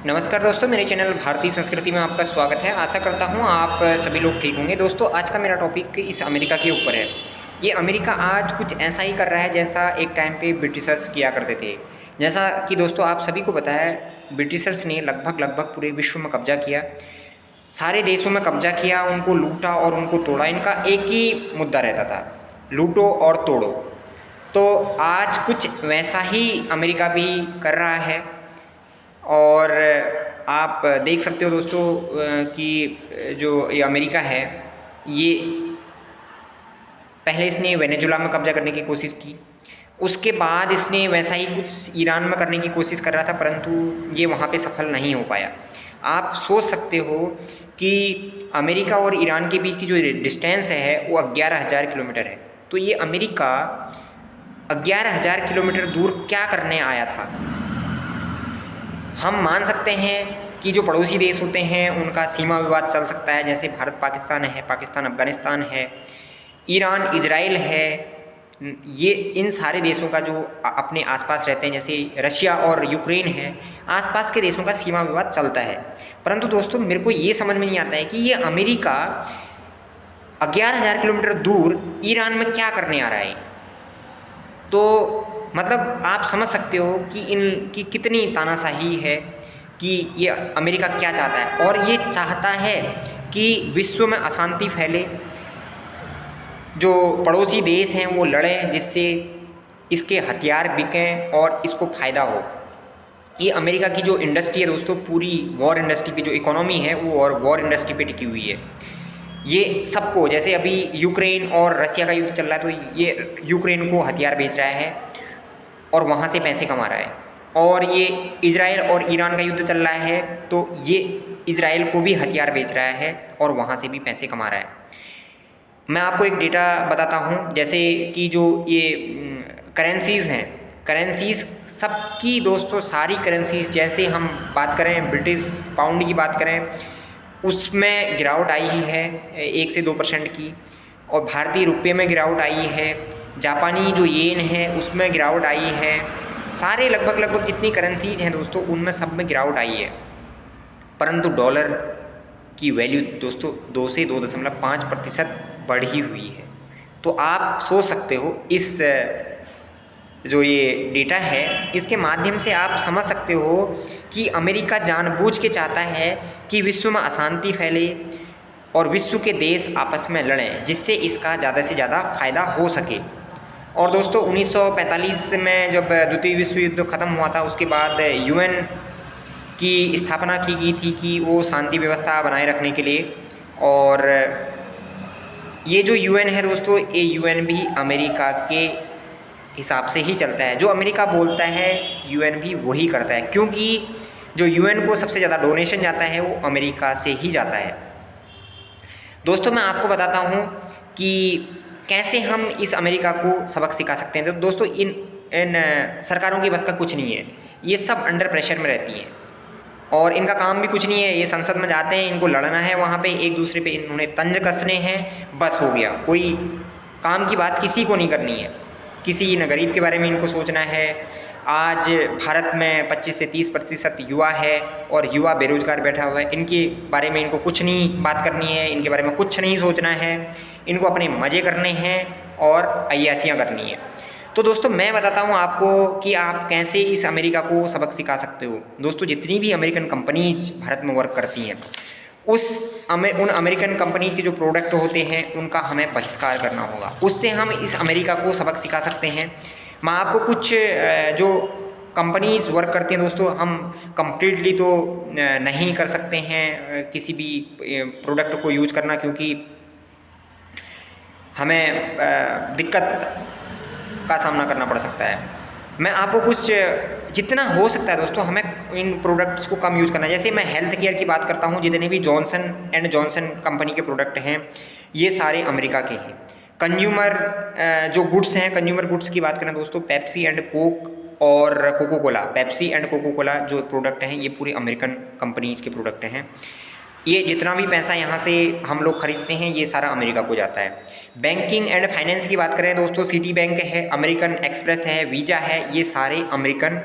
नमस्कार दोस्तों, मेरे चैनल भारतीय संस्कृति में आपका स्वागत है। आशा करता हूँ आप सभी लोग ठीक होंगे। दोस्तों, आज का मेरा टॉपिक इस अमेरिका के ऊपर है। ये अमेरिका आज कुछ ऐसा ही कर रहा है जैसा एक टाइम पे ब्रिटिशर्स किया करते थे। जैसा कि दोस्तों आप सभी को पता है, ब्रिटिशर्स ने लगभग पूरे विश्व में कब्जा किया, सारे देशों में कब्जा किया, उनको लूटा और उनको तोड़ा। इनका एक ही मुद्दा रहता था, लूटो और तोड़ो। तो आज कुछ वैसा ही अमेरिका भी कर रहा है। और आप देख सकते हो दोस्तों कि जो ये अमेरिका है, ये पहले इसने वेनेजुला में कब्जा करने की कोशिश की, उसके बाद इसने वैसा ही कुछ ईरान में करने की कोशिश कर रहा था, परंतु ये वहाँ पे सफल नहीं हो पाया। आप सोच सकते हो कि अमेरिका और ईरान के बीच की जो डिस्टेंस है वो 11,000 किलोमीटर है। तो ये अमेरिका 11,000 किलोमीटर दूर क्या करने आया था? हम मान सकते हैं कि जो पड़ोसी देश होते हैं उनका सीमा विवाद चल सकता है, जैसे भारत पाकिस्तान है, पाकिस्तान अफ़गानिस्तान है, ईरान इजराइल है। ये इन सारे देशों का जो अपने आसपास रहते हैं, जैसे रशिया और यूक्रेन है, आसपास के देशों का सीमा विवाद चलता है। परंतु दोस्तों, मेरे को ये समझ में नहीं आता है कि ये अमेरिका 11,000 किलोमीटर दूर ईरान में क्या करने आ रहा है। तो मतलब आप समझ सकते हो कि इनकी कितनी तानाशाही है, कि ये अमेरिका क्या चाहता है। और ये चाहता है कि विश्व में अशांति फैले, जो पड़ोसी देश हैं वो लड़ें, जिससे इसके हथियार बिकें और इसको फ़ायदा हो। ये अमेरिका की जो इंडस्ट्री है दोस्तों, पूरी वॉर इंडस्ट्री पे, जो इकोनॉमी है वो और वॉर इंडस्ट्री पे टिकी हुई है। ये सबको, जैसे अभी यूक्रेन और रशिया का युद्ध चल रहा है, तो ये यूक्रेन को हथियार बेच रहा है और वहाँ से पैसे कमा रहा है। और ये इजराइल और ईरान का युद्ध चल रहा है, तो ये इजराइल को भी हथियार बेच रहा है और वहाँ से भी पैसे कमा रहा है। मैं आपको एक डेटा बताता हूँ, जैसे कि जो ये करेंसीज़ हैं, करेंसीज़ सबकी दोस्तों, सारी करेंसीज़, जैसे हम बात करें ब्रिटिश पाउंड की बात करें, उसमें गिरावट आई ही है 1 से 2% की, और भारतीय रुपये में गिरावट आई है, जापानी जो येन है उसमें गिरावट आई है। सारे लगभग जितनी करेंसीज़ हैं दोस्तों, उनमें सब में गिरावट आई है। परंतु डॉलर की वैल्यू दोस्तों 2 से 2.5% बढ़ी हुई है। तो आप सोच सकते हो, इस जो ये डेटा है, इसके माध्यम से आप समझ सकते हो कि अमेरिका जानबूझ के चाहता है कि विश्व में अशांति फैले और विश्व के देश आपस में लड़ें, जिससे इसका ज़्यादा से ज़्यादा फ़ायदा हो सके। और दोस्तों 1945 में जब द्वितीय विश्व युद्ध ख़त्म हुआ था, उसके बाद यूएन की स्थापना की गई थी कि वो शांति व्यवस्था बनाए रखने के लिए। और ये जो यूएन है दोस्तों, ये यूएन भी अमेरिका के हिसाब से ही चलता है। जो अमेरिका बोलता है यूएन भी वही करता है, क्योंकि जो यूएन को सबसे ज़्यादा डोनेशन जाता है वो अमेरिका से ही जाता है। दोस्तों, मैं आपको बताता हूँ कि कैसे हम इस अमेरिका को सबक सिखा सकते हैं। तो दोस्तों, इन सरकारों की बस का कुछ नहीं है, ये सब अंडर प्रेशर में रहती हैं और इनका काम भी कुछ नहीं है। ये संसद में जाते हैं, इनको लड़ना है, वहाँ पे एक दूसरे पे इन्होंने तंज कसने हैं, बस हो गया। कोई काम की बात किसी को नहीं करनी है, किसी न गरीब के बारे में इनको सोचना है। आज भारत में 25 से 30% युवा है और युवा बेरोजगार बैठा हुआ है। इनके बारे में इनको कुछ नहीं बात करनी है, इनके बारे में कुछ नहीं सोचना है। इनको अपने मज़े करने हैं और अय्यासियाँ करनी है। तो दोस्तों, मैं बताता हूँ आपको कि आप कैसे इस अमेरिका को सबक सिखा सकते हो। दोस्तों, जितनी भी अमेरिकन कंपनीज भारत में वर्क करती हैं, उन अमेरिकन कंपनीज के जो प्रोडक्ट होते हैं उनका हमें बहिष्कार करना होगा। उससे हम इस अमेरिका को सबक सिखा सकते हैं। मैं आपको कुछ जो कंपनीज वर्क करती हैं दोस्तों, हम कंप्लीटली तो नहीं कर सकते हैं किसी भी प्रोडक्ट को यूज करना, क्योंकि हमें दिक्कत का सामना करना पड़ सकता है। मैं आपको कुछ, जितना हो सकता है दोस्तों, हमें इन प्रोडक्ट्स को कम यूज़ करना है। जैसे मैं हेल्थ केयर की बात करता हूँ, जितने भी जॉनसन एंड जॉनसन कंपनी के प्रोडक्ट हैं, ये सारे अमेरिका के हैं। कंज्यूमर जो गुड्स हैं, कंज्यूमर गुड्स की बात करें दोस्तों, पेप्सी एंड कोक और Coca Cola, Pepsi and Coca Cola जो प्रोडक्ट हैं, ये पूरे अमेरिकन कंपनीज के प्रोडक्ट हैं। ये जितना भी पैसा यहाँ से हम लोग खरीदते हैं, ये सारा अमेरिका को जाता है। बैंकिंग एंड फाइनेंस की बात करें दोस्तों, सिटी बैंक है, अमेरिकन एक्सप्रेस है, वीज़ा है, ये सारे American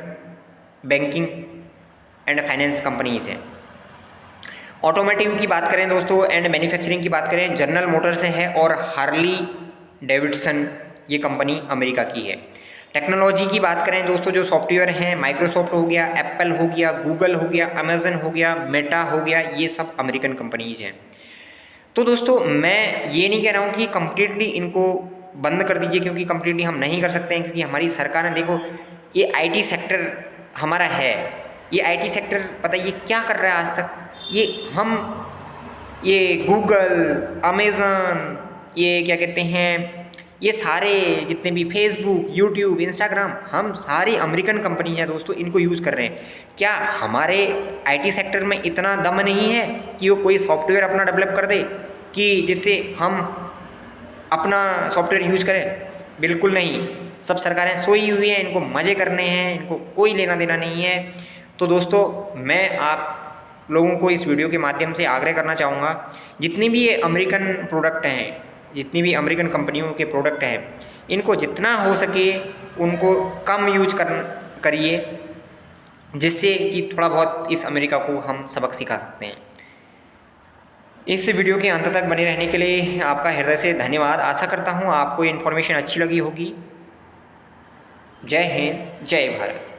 banking and finance companies हैं। ऑटोमोटिव की बात करें दोस्तों एंड मैन्युफैक्चरिंग की बात करें, जनरल मोटर्स है और हार्ली डेविडसन, ये कंपनी अमेरिका की है। टेक्नोलॉजी की बात करें दोस्तों, जो सॉफ्टवेयर हैं, माइक्रोसॉफ्ट हो गया, एप्पल हो गया, गूगल हो गया, अमेजन हो गया, मेटा हो गया, ये सब अमेरिकन कंपनीज हैं। तो दोस्तों मैं ये नहीं कह रहा हूँ कि कम्प्लीटली इनको बंद कर दीजिए, क्योंकि कम्प्लीटली हम नहीं कर सकते हैं, क्योंकि हमारी सरकार ने देखो ये आईटी सेक्टर हमारा है, ये आईटी सेक्टर पता है ये क्या कर रहा है आज तक, ये गूगल, अमेज़न, ये क्या कहते हैं, ये सारे जितने भी फेसबुक, यूट्यूब, इंस्टाग्राम, हम सारी अमेरिकन कंपनी हैं दोस्तों, इनको यूज़ कर रहे हैं। क्या हमारे आईटी सेक्टर में इतना दम नहीं है कि वो कोई सॉफ्टवेयर अपना डेवलप कर दे कि जिससे हम अपना सॉफ्टवेयर यूज करें? बिल्कुल नहीं। सब सरकारें सोई हुई हैं, इनको मज़े करने हैं, इनको कोई लेना देना नहीं है। तो दोस्तों मैं आप लोगों को इस वीडियो के माध्यम से आग्रह करना चाहूँगा, जितनी भी ये अमेरिकन प्रोडक्ट हैं, जितनी भी अमेरिकन कंपनियों के प्रोडक्ट हैं, इनको जितना हो सके उनको कम यूज करिए, जिससे कि थोड़ा बहुत इस अमेरिका को हम सबक सिखा सकते हैं। इस वीडियो के अंत तक बने रहने के लिए आपका हृदय से धन्यवाद। आशा करता हूँ आपको ये इन्फॉर्मेशन अच्छी लगी होगी। जय हिंद, जय भारत।